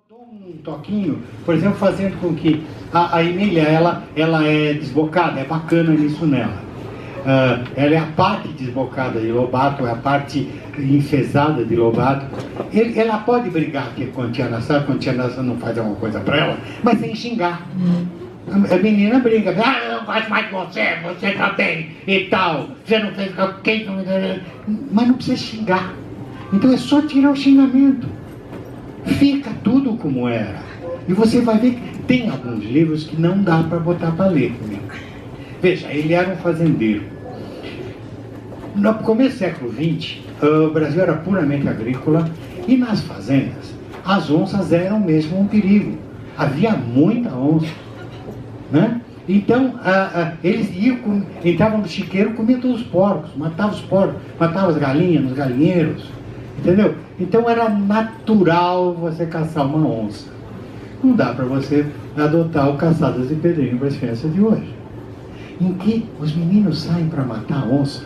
dou um toquinho, por exemplo, fazendo com que a Emília, ela é desbocada, é bacana nisso nela. Ela é a parte desbocada de Lobato, é a parte enfesada de Lobato. Ela pode brigar aqui com a tia Nassar, quando a tia Nassar não faz alguma coisa para ela, mas sem xingar. A menina briga, eu não gosto mais de você também, e tal, você não fez quem, mas não precisa xingar. Então é só tirar o xingamento. Fica tudo como era. E você vai ver que tem alguns livros que não dá para botar para ler comigo. Veja, ele era um fazendeiro. No começo do século XX, o Brasil era puramente agrícola e nas fazendas as onças eram mesmo um perigo. Havia muita onça, né? Então, eles entravam no chiqueiro, comiam todos os porcos, matavam os porcos, matavam as galinhas nos galinheiros, entendeu? Então era natural você caçar uma onça. Não dá para você adotar o Caçadas de Pedrinho para as crianças de hoje, em que os meninos saem para matar a onça.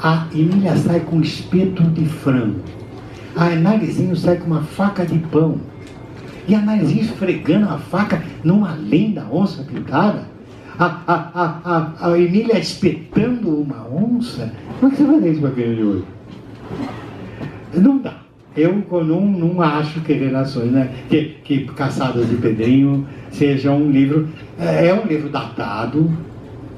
A Emília sai com espeto de frango, a Narizinho sai com uma faca de pão, e a Narizinho esfregando a faca numa linda onça pintada. A Emília espetando uma onça. Como é que você vai ler isso para a criança de hoje? Não dá. Eu não acho que Renações, né? Que Caçadas de Pedrinho seja um livro. É um livro datado,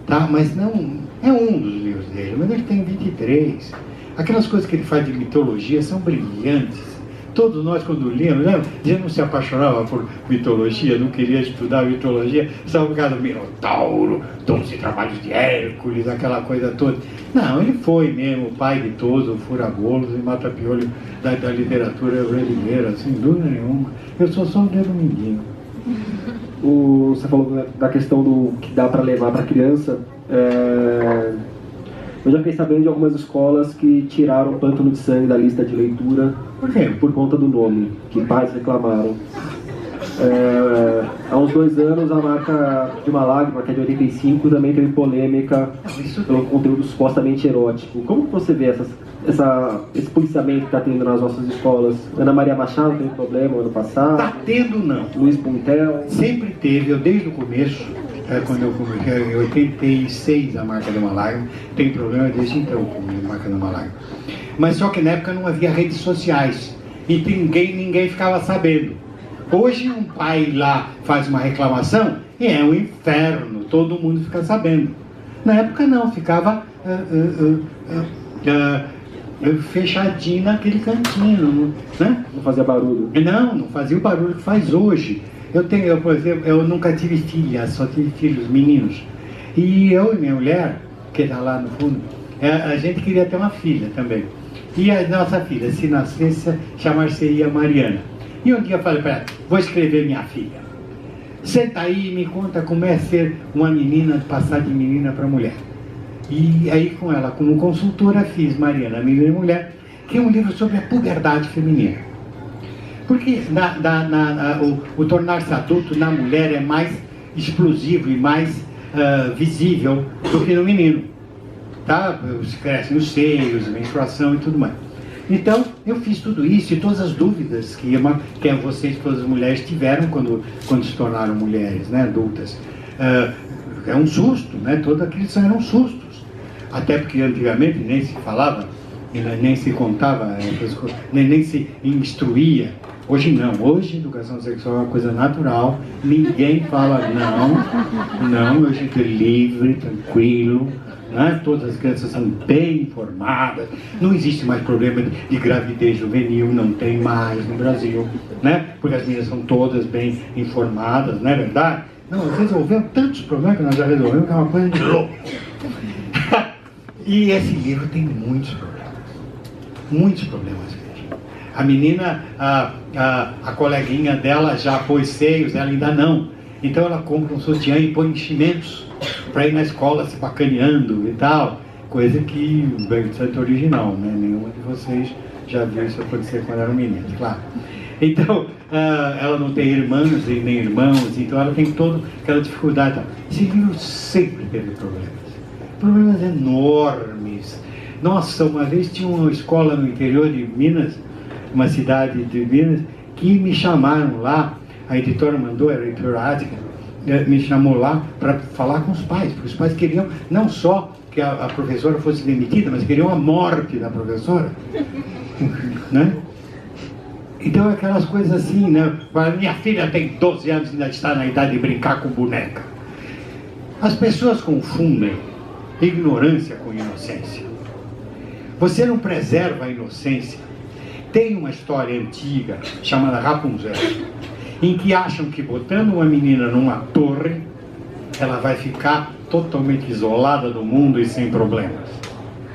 tá? Mas não é um dos livros dele, mas ele tem 23. Aquelas coisas que ele faz de mitologia são brilhantes. Todos nós, quando líamos, né? Já não se apaixonava por mitologia, não queria estudar mitologia, só por causa do Minotauro, 12 trabalhos de Hércules, aquela coisa toda. Não, ele foi mesmo o pai de todos, o fura-bolos e mata-piolho da literatura brasileira, sem dúvida nenhuma. Eu sou só um dedo mindinho. Você falou da questão do que dá para levar para a criança. Eu já fiquei sabendo de algumas escolas que tiraram o Pântano de Sangue da lista de leitura. Por quê? Por conta do nome, que pais reclamaram. Há uns 2 anos, a Marca de uma Lágrima, que é de 85, também teve polêmica pelo conteúdo supostamente erótico. Como que você vê esse policiamento que está tendo nas nossas escolas? Ana Maria Machado teve problema ano passado? Está tendo, não. Luiz Puntel? Sempre teve, eu desde o começo, quando eu comecei em 86 a Marca de uma Lágrima, tem problema desde então com a Marca de uma Lágrima. Mas só que na época não havia redes sociais e ninguém ficava sabendo. Hoje um pai lá faz uma reclamação e é um inferno, todo mundo fica sabendo. Na época não, ficava fechadinho naquele cantinho, né? Não fazia barulho? Não fazia o barulho que faz hoje. Por exemplo, eu nunca tive filha, só tive filhos meninos. E eu e minha mulher, que está lá no fundo, a gente queria ter uma filha também. E a nossa filha, se nascesse, chamar-se-ia Mariana. E um dia eu falei para ela, vou escrever minha filha. Senta aí e me conta como é ser uma menina, passar de menina para mulher. E aí com ela, como consultora, fiz Mariana, Menina e Mulher, que é um livro sobre a puberdade feminina. Porque o tornar-se adulto na mulher é mais explosivo e mais visível do que no menino. Tá? Crescem os seios, a menstruação e tudo mais. Então, eu fiz tudo isso e todas as dúvidas que vocês, todas as mulheres, tiveram quando se tornaram mulheres, né, adultas. É um susto, né? Todos aqueles eram sustos. Até porque antigamente nem se falava, nem se contava, nem se instruía. Hoje não, hoje educação sexual é uma coisa natural, ninguém fala não, hoje é livre, tranquilo, né? Todas as crianças são bem informadas, não existe mais problema de gravidez juvenil, não tem mais no Brasil, né? Porque as meninas são todas bem informadas, não é verdade? Não, resolvemos tantos problemas que nós já resolvemos, que é uma coisa de louco. E esse livro tem muitos problemas. A menina, a coleguinha dela já pôs seios, ela ainda não. Então ela compra um sutiã e põe enchimentos para ir na escola se bacaneando e tal. Coisa que é original, né? Nenhuma de vocês já viu isso acontecer quando era menina, claro. Então, ela não tem irmãs e nem irmãos, então ela tem toda aquela dificuldade. Esse livro sempre teve problemas enormes. Nossa, uma vez tinha uma escola no interior de Minas, uma cidade de Minas, que me chamaram lá, a editora mandou, a editora Ática, me chamou lá para falar com os pais, porque os pais queriam não só que a professora fosse demitida, mas queriam a morte da professora. Né? Então aquelas coisas assim, né? Minha filha tem 12 anos e ainda está na idade de brincar com boneca. As pessoas confundem ignorância com inocência. Você não preserva a inocência. Tem uma história antiga chamada Rapunzel, em que acham que botando uma menina numa torre, ela vai ficar totalmente isolada do mundo e sem problemas.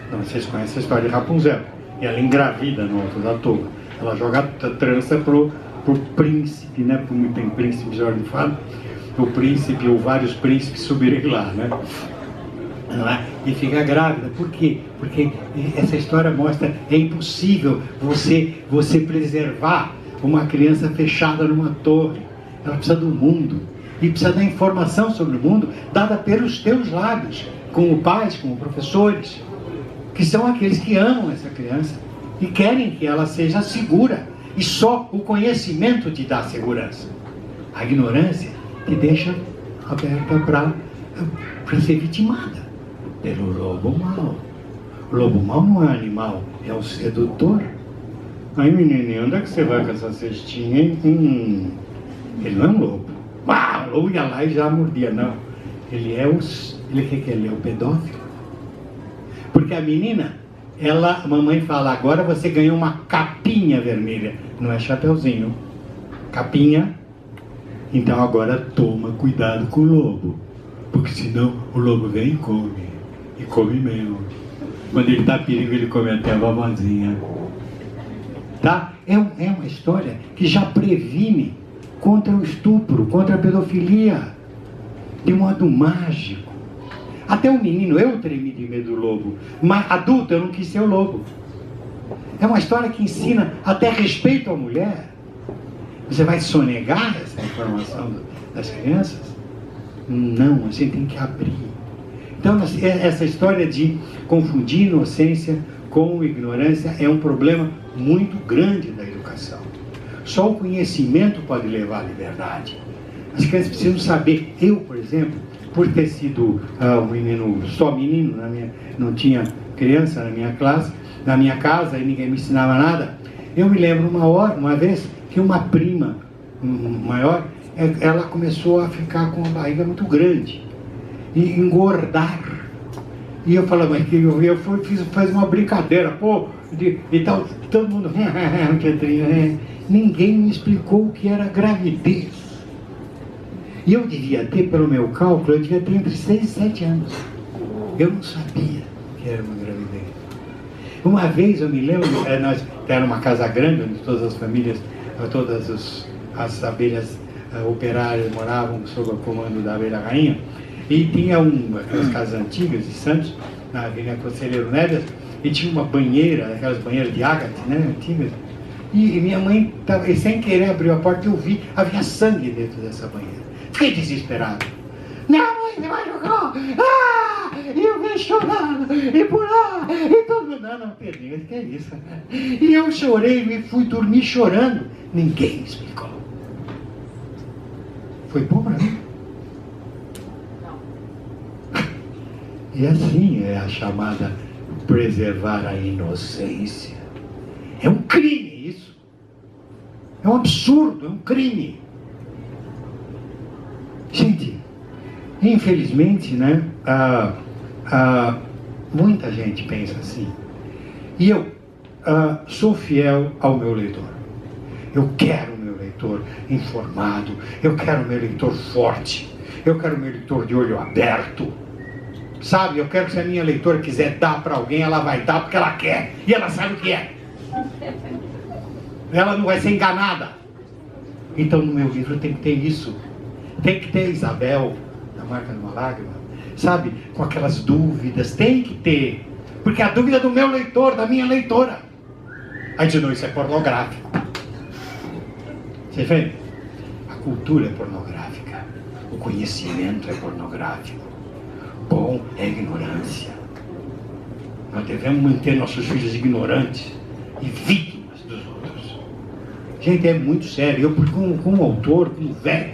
Então, vocês conhecem a história de Rapunzel. E ela engravida no alto da torre. Ela joga a trança pro príncipe, né? Como tem príncipe de ordem de fala, o príncipe ou vários príncipes subirem lá, né? Não é? E fica grávida. Por quê? Porque essa história mostra é impossível você preservar uma criança fechada numa torre. Ela precisa do mundo. E precisa da informação sobre o mundo dada pelos teus lábios, como pais, como professores, que são aqueles que amam essa criança e querem que ela seja segura. E só o conhecimento te dá segurança. A ignorância te deixa aberta para ser vitimada pelo lobo mau. O lobo mau não é animal, é o sedutor. Aí, menininho, onde é que você vai com essa cestinha, hein? Ele não é um lobo. O lobo ia lá e já mordia, não. Ele é ele é o pedófilo. Porque a menina, a mamãe fala, agora você ganhou uma capinha vermelha. Não é chapeuzinho. Capinha. Então agora toma cuidado com o lobo. Porque senão o lobo vem e come. E come mesmo. Quando ele está perigo, ele come até a vovozinha. Tá? É uma história que já previne contra o estupro, contra a pedofilia, de modo mágico. Até o menino, eu tremi de medo do lobo, mas adulto eu não quis ser o lobo. É uma história que ensina até respeito à mulher. Você vai sonegar essa informação das crianças? Não, a gente tem que abrir. Então, essa história de confundir inocência com ignorância é um problema muito grande da educação. Só o conhecimento pode levar à liberdade. As crianças precisam saber. Eu, por exemplo, por ter sido um menino, só menino, não tinha criança na minha classe, na minha casa, e ninguém me ensinava nada, eu me lembro uma vez que uma prima maior, ela começou a ficar com uma barriga muito grande e engordar. E eu falava, mas eu fiz uma brincadeira, e tal, todo mundo, ninguém me explicou o que era gravidez. E eu devia ter, pelo meu cálculo, eu devia ter entre 6 e 7 anos. Eu não sabia que era uma gravidez. Uma vez eu me lembro, nós era uma casa grande, onde todas as famílias, todas as abelhas operárias moravam sob o comando da abelha rainha, e tinha aquelas casas antigas de Santos, na Avenida Conselheiro Neves, e tinha uma banheira, aquelas banheiras de ágate, né, antigas, e minha mãe, sem querer, abriu a porta e eu vi, havia sangue dentro dessa banheira. Fiquei desesperado. Minha mãe me machucou! E eu vim chorando, e por lá, e todo mundo, não, Pedrinho, que é isso? E eu chorei, e fui dormir chorando. Ninguém me explicou. Foi bom pra mim? E assim é a chamada preservar a inocência. É um crime isso. É um absurdo, é um crime. Gente, infelizmente, né, muita gente pensa assim. E eu sou fiel ao meu leitor. Eu quero o meu leitor informado. Eu quero o meu leitor forte. Eu quero o meu leitor de olho aberto. Sabe, eu quero que se a minha leitora quiser dar para alguém, ela vai dar porque ela quer. E ela sabe o que é. Ela não vai ser enganada. Então no meu livro tem que ter isso. Tem que ter Isabel, da Marca de uma Lágrima, sabe? Com aquelas dúvidas, tem que ter. Porque a dúvida é do meu leitor, da minha leitora. Aí de novo, isso é pornográfico. Você vê? A cultura é pornográfica. O conhecimento é pornográfico. Bom é ignorância. Nós devemos manter nossos filhos ignorantes e vítimas dos outros. Gente, é muito sério. Eu, como autor, como velho,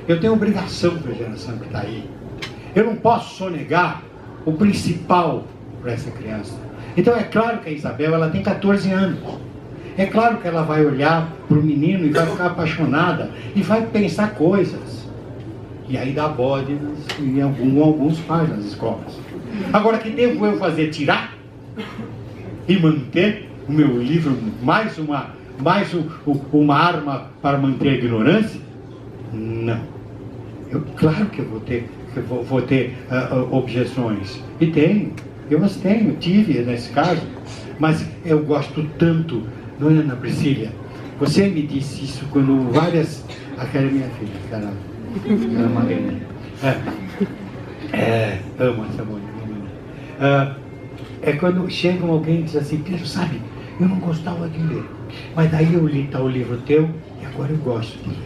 eu tenho obrigação para a geração que está aí. Eu não posso sonegar o principal para essa criança. Então é claro que a Isabel, ela tem 14 anos. É claro que ela vai olhar para o menino e vai ficar apaixonada e vai pensar coisas. E aí dá bode em alguns pais nas escolas. Agora, que devo eu fazer? Tirar? E manter o meu livro mais uma arma para manter a ignorância? Não. Claro que eu vou ter objeções. E tenho. Eu as tenho, tive nesse caso. Mas eu gosto tanto, dona Ana Priscila, você me disse isso quando várias... Aquela é minha filha, caramba. Ela é Marina. Amo essa mulher. É quando chega alguém e diz assim, Pedro, sabe, eu não gostava de ler, mas daí eu li tal livro teu e agora eu gosto de ler.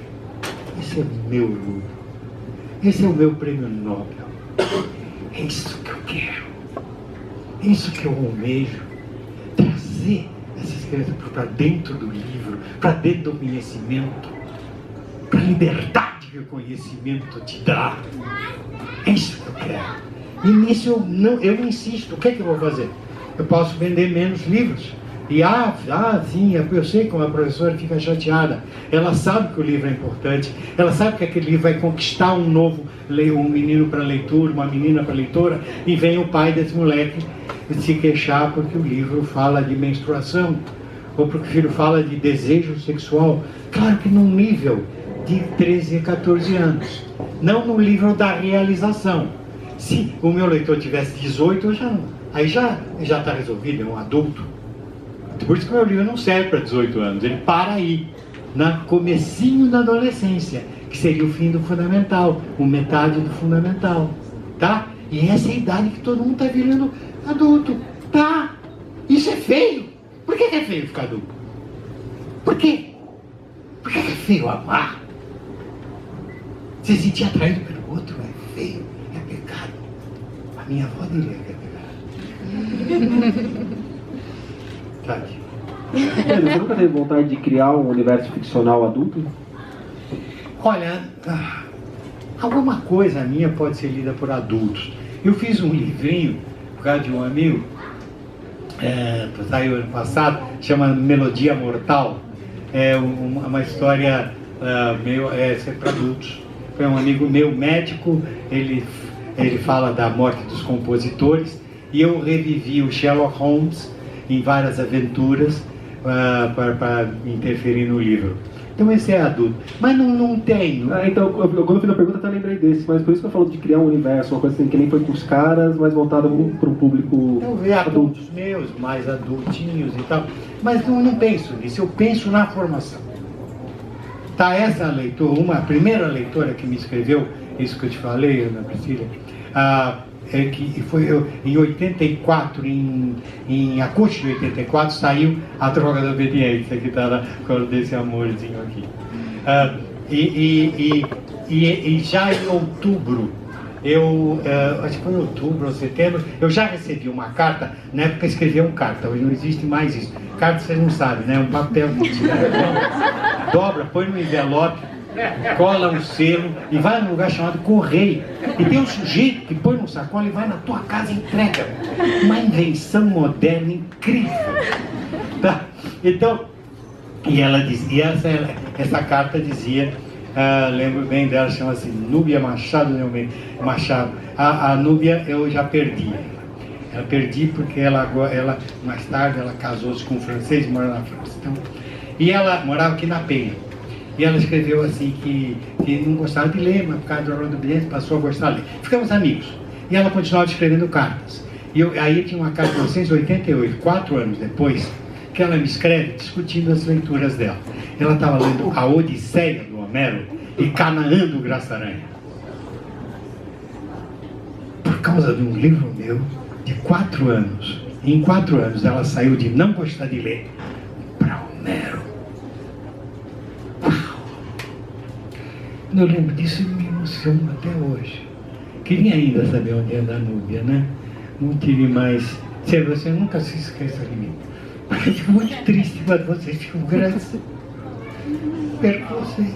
Esse é o meu orgulho. Esse é o meu prêmio Nobel. É isso que eu quero. É isso que eu almejo. Trazer essas crianças para dentro do livro, para dentro do conhecimento, para a liberdade que o conhecimento te dá. É isso que eu quero. E nisso eu insisto. O que é que eu vou fazer? Eu posso vender menos livros. E sim, eu sei como a professora fica chateada. Ela sabe que o livro é importante. Ela sabe que aquele livro vai conquistar um menino para leitura, uma menina para leitora. E vem o pai desse moleque se queixar porque o livro fala de menstruação. Ou porque o filho fala de desejo sexual. Claro que num nível de 13 a 14 anos. Não no nível da realização. Se o meu leitor tivesse 18, aí já está resolvido, é um adulto. Por isso que o meu livro não serve para 18 anos, ele para aí, no comecinho da adolescência, que seria o fim do fundamental, o metade do fundamental, tá? E essa é a idade que todo mundo está virando adulto, tá? Isso é feio. Por que é feio ficar adulto? Por quê? Por que é feio amar? Se sentir atraído pelo outro é feio, é pecado. A minha avó diria que é pecado. Tati. Você nunca teve vontade de criar um universo ficcional adulto? Olha, alguma coisa minha pode ser lida por adultos. Eu fiz um livrinho por causa de um amigo, saiu ano passado, chama Melodia Mortal. É uma história para adultos. Foi um amigo meu, médico, ele fala da morte dos compositores, e eu revivi o Sherlock Holmes em várias aventuras para interferir no livro. Então esse é adulto. Mas não tem. Então, quando eu fiz a pergunta, até lembrei desse, mas por isso que eu falo de criar um universo, uma coisa assim, que nem foi com os caras, mas voltada para um público eu vi adultos meus, mais adultinhos e tal. Mas não penso nisso, eu penso na formação. Tá, essa leitora, a primeira leitora que me escreveu, isso que eu te falei, Ana Priscila, que foi em 84, em agosto de 84, saiu A Droga da Obediência, que está na cor desse amorzinho aqui. E já em outubro, acho que foi em outubro ou setembro, eu já recebi uma carta. Na época escreviam carta, hoje não existe mais isso. Carta vocês não sabem, né? Um papel que tira, dobra, põe no envelope, cola um selo e vai num lugar chamado correio. E tem um sujeito que põe no sacola e vai na tua casa e entrega. Uma invenção moderna incrível. Tá? Então, essa carta dizia, lembro bem dela, chama-se Núbia Machado. A Núbia eu já perdi. Ela perdi porque ela mais tarde ela casou-se com um francês e mora na França. Então, e ela morava aqui na Penha. E ela escreveu assim que não gostava de ler, mas por causa do Orlando Bilhete passou a gostar de ler. Ficamos amigos. E ela continuava escrevendo cartas. E aí tinha uma carta de 1988, 4 anos depois, que ela me escreve discutindo as leituras dela. Ela estava lendo A Odisseia do Homero e Canaã do Graça Aranha. Por causa de um livro meu de 4 anos. E em 4 anos ela saiu de não gostar de ler para Homero. Eu lembro disso e me emociono até hoje. Queria ainda saber onde anda a Núbia, né? Não tive mais. Você nunca se esqueça de mim. Mas eu fico muito triste quando vocês ficam grandes. perco vocês.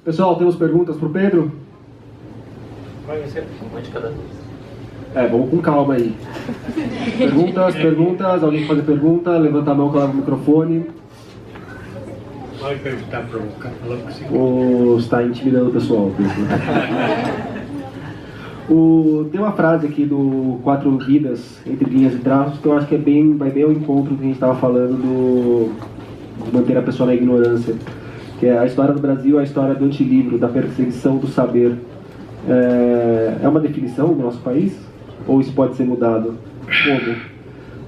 Pessoal, temos perguntas para o Pedro? Vai ser uma de cada vez. Vamos com calma aí. Perguntas, alguém quer fazer pergunta? Levanta a mão que eu levo o microfone. Pode perguntar para o Carlão. Ou está intimidando o pessoal? Tem uma frase aqui do Quatro Vidas, Entre Linhas e Traços, que eu acho que vai bem ao encontro do que a gente estava falando de manter a pessoa na ignorância. Que é a história do Brasil, a história do antilivro, da perseguição do saber. É uma definição do nosso país? Ou isso pode ser mudado? Como?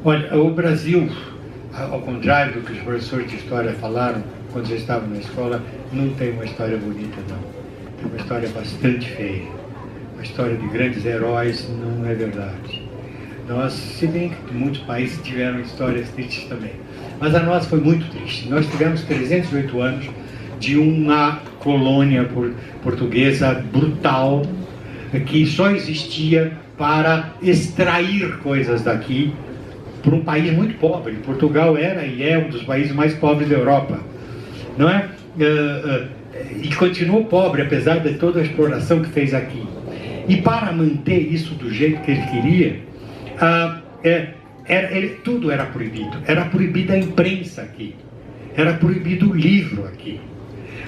Olha, o Brasil, ao contrário do que os professores de história falaram quando já estavam na escola, não tem uma história bonita, não. Tem uma história bastante feia. Uma história de grandes heróis não é verdade. Nós, se bem que muitos países tiveram histórias tristes também, mas a nossa foi muito triste. Nós tivemos 308 anos de uma colônia portuguesa brutal, que só existia para extrair coisas daqui, por um país muito pobre. Portugal era e é um dos países mais pobres da Europa, não é? E continuou pobre, apesar de toda a exploração que fez aqui. E para manter isso do jeito que ele queria, tudo era proibido. Era proibida a imprensa aqui, era proibido o livro aqui.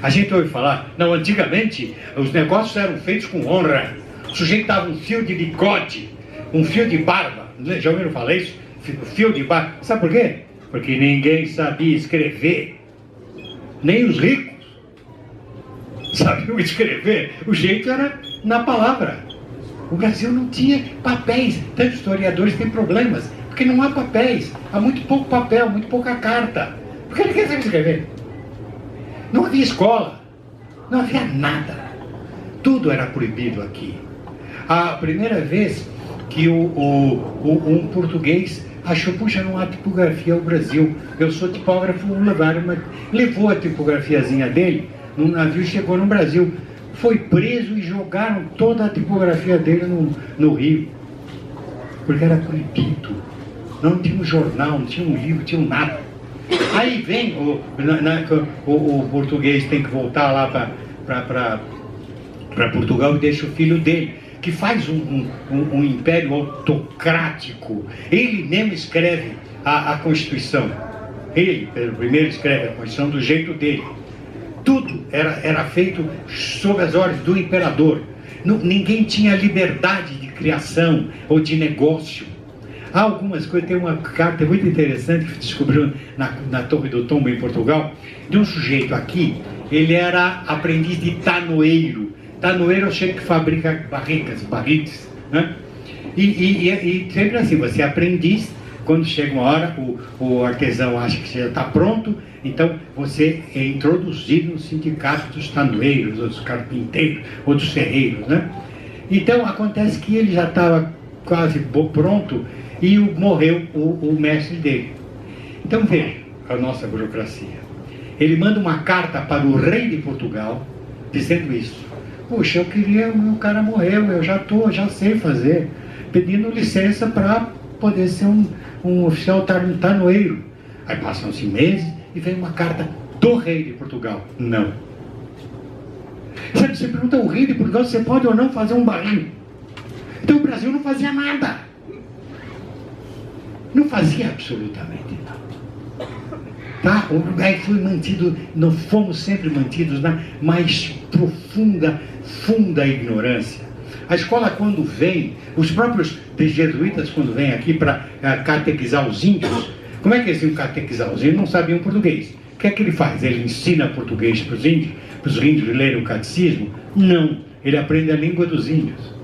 A gente ouve falar, não, antigamente os negócios eram feitos com honra. O sujeito dava um fio de bigode, um fio de barba. Já ouviram falar isso? Fio de barba. Sabe por quê? Porque ninguém sabia escrever. Nem os ricos sabiam escrever. O jeito era na palavra. O Brasil não tinha papéis. Tantos historiadores têm problemas, porque não há papéis. Há muito pouco papel, muito pouca carta. Porque ninguém sabe escrever. Não havia escola, não havia nada. Tudo era proibido aqui. A primeira vez que um português achou, puxa, não há tipografia ao Brasil. Eu sou tipógrafo, levou a tipografiazinha dele num navio, chegou no Brasil. Foi preso e jogaram toda a tipografia dele no rio. Porque era proibido. Não tinha um jornal, não tinha um livro, não tinha nada. Aí vem o português, tem que voltar lá para Portugal e deixa o filho dele, que faz um império autocrático. Ele mesmo escreve a Constituição. Ele, primeiro, escreve a Constituição do jeito dele. Tudo era feito sob as ordens do imperador. Ninguém tinha liberdade de criação ou de negócio. Há algumas coisas, tem uma carta muito interessante que descobriu na Torre do Tombo, em Portugal, de um sujeito aqui. Ele era aprendiz de tanoeiro. Tanoeiro é o sujeito que fabrica barrites, né? E sempre assim, você é aprendiz, quando chega uma hora, o artesão acha que já está pronto, então você é introduzido no sindicato dos tanoeiros, ou dos carpinteiros, ou dos ferreiros, né? Então acontece que ele já estava quase pronto e morreu o mestre dele. Então veja a nossa burocracia. Ele manda uma carta para o rei de Portugal dizendo isso. Puxa, o meu cara morreu, eu já sei fazer, pedindo licença para poder ser um oficial tanoeiro. Aí passam-se meses e vem uma carta do rei de Portugal. Não. Você pergunta ao rei de Portugal se você pode ou não fazer um barril. Então o Brasil não fazia nada. Não fazia absolutamente nada. Tá? Aí foi mantido, não fomos sempre mantidos na mais profunda, funda ignorância. A escola, quando vem, os próprios jesuítas, quando vêm aqui para catequizar os índios, como é que eles iam catequizar? Os índios não sabiam português. O que é que ele faz? Ele ensina português para os índios lerem o catecismo? Não, ele aprende a língua dos índios.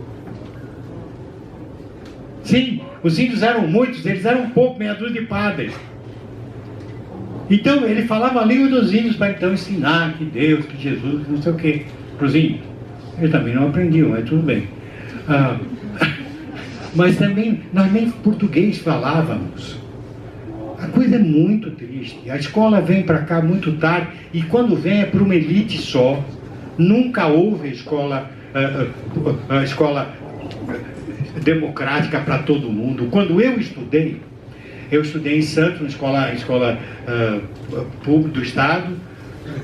Sim, os índios eram muitos, eles eram um pouco, meia dúzia de padres. Então ele falava a língua dos índios para então ensinar que Deus, que Jesus, não sei o que, para os índios. Eles também não aprendiam, mas tudo bem. Mas também, nós nem português falávamos. A coisa é muito triste. A escola vem para cá muito tarde e quando vem é para uma elite só. Nunca houve escola a escola democrática para todo mundo. Quando eu estudei em Santos, uma escola pública do Estado,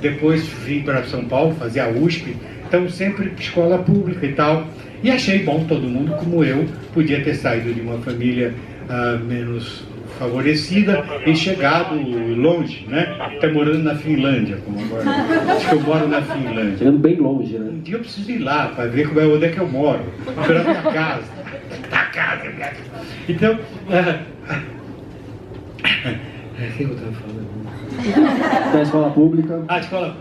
depois vim para São Paulo fazer a USP, então sempre escola pública e tal. E achei bom, todo mundo como eu podia ter saído de uma família menos favorecida e chegado longe, né? Até morando na Finlândia, como agora. Acho que eu moro na Finlândia. Chegando bem longe, né? Um dia eu preciso ir lá para ver onde é que eu moro, pela minha casa. Da casa, minha casa. Então, o que eu estava falando? Da escola pública. A escola.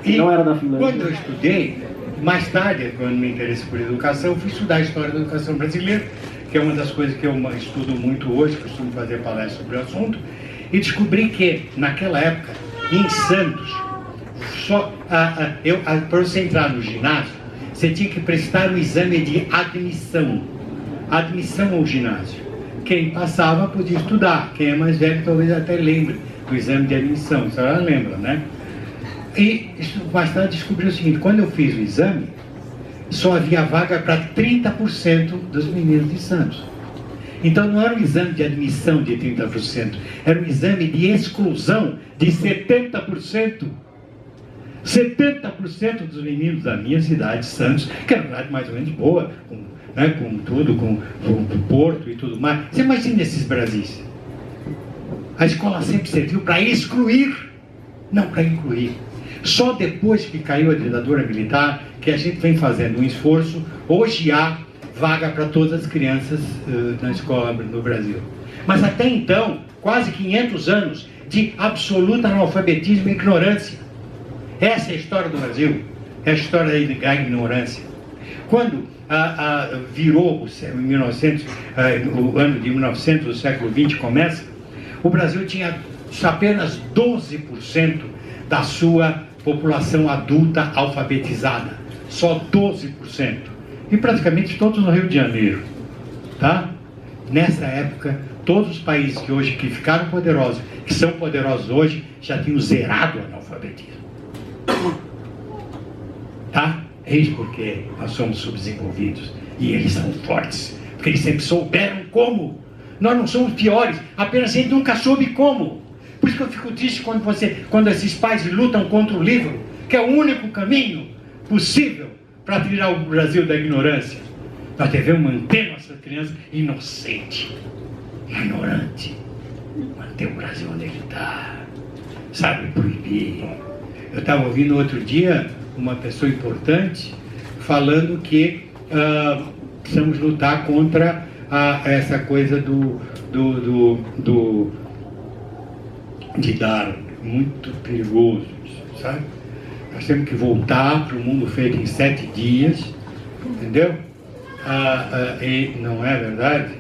Não era da Finlândia. Quando eu estudei, mais tarde, quando me interessei por educação, fui estudar a história da educação brasileira, que é uma das coisas que eu estudo muito hoje, costumo fazer palestras sobre o assunto, e descobri que, naquela época, em Santos, para você entrar no ginásio, você tinha que prestar o exame de admissão ao ginásio. Quem passava podia estudar, quem é mais velho talvez até lembre do exame de admissão, a senhora lembra, né? E mais tarde descobri o seguinte: quando eu fiz o exame, só havia vaga para 30% dos meninos de Santos. Então não era um exame de admissão de 30%, era um exame de exclusão de 70%. 70% dos meninos da minha cidade, Santos, que era uma cidade mais ou menos boa, com tudo, com Porto e tudo mais. Você imagina esses Brasis? A escola sempre serviu para excluir, não para incluir. Só depois que caiu a ditadura militar que a gente vem fazendo um esforço. Hoje há vaga para todas as crianças na escola no Brasil. Mas até então, quase 500 anos de absoluto analfabetismo e ignorância. Essa é a história do Brasil, é a história da ignorância. Quando virou o ano de 1900, o século XX começa, o Brasil tinha apenas 12% da sua população adulta alfabetizada. Só 12%. E praticamente todos no Rio de Janeiro. Tá? Nessa época, todos os países que ficaram poderosos, que são poderosos hoje, já tinham zerado o analfabetismo. Tá? Eis porque nós somos subdesenvolvidos e eles são fortes, porque eles sempre souberam como. Nós não somos piores, apenas a gente nunca soube como. Por isso que eu fico triste quando esses pais lutam contra o livro, que é o único caminho possível para tirar o Brasil da ignorância. Nós devemos manter nossa criança inocente, ignorante, manter o Brasil onde ele está, sabe, proibir. Eu estava ouvindo outro dia uma pessoa importante falando que precisamos lutar contra essa coisa de dar muito perigoso, sabe? Nós temos que voltar para o mundo feito em 7 dias, entendeu? E não é verdade?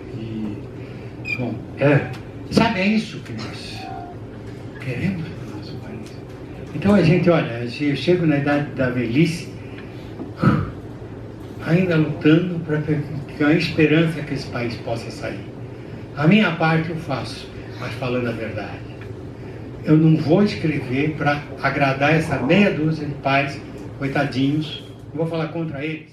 Bom, sabe, é isso que nós queremos no nosso país. Então a gente, olha, eu chego na idade da velhice, ainda lutando para a esperança que esse país possa sair. A minha parte eu faço, mas falando a verdade. Eu não vou escrever para agradar essa meia dúzia de pais, coitadinhos, não vou falar contra eles.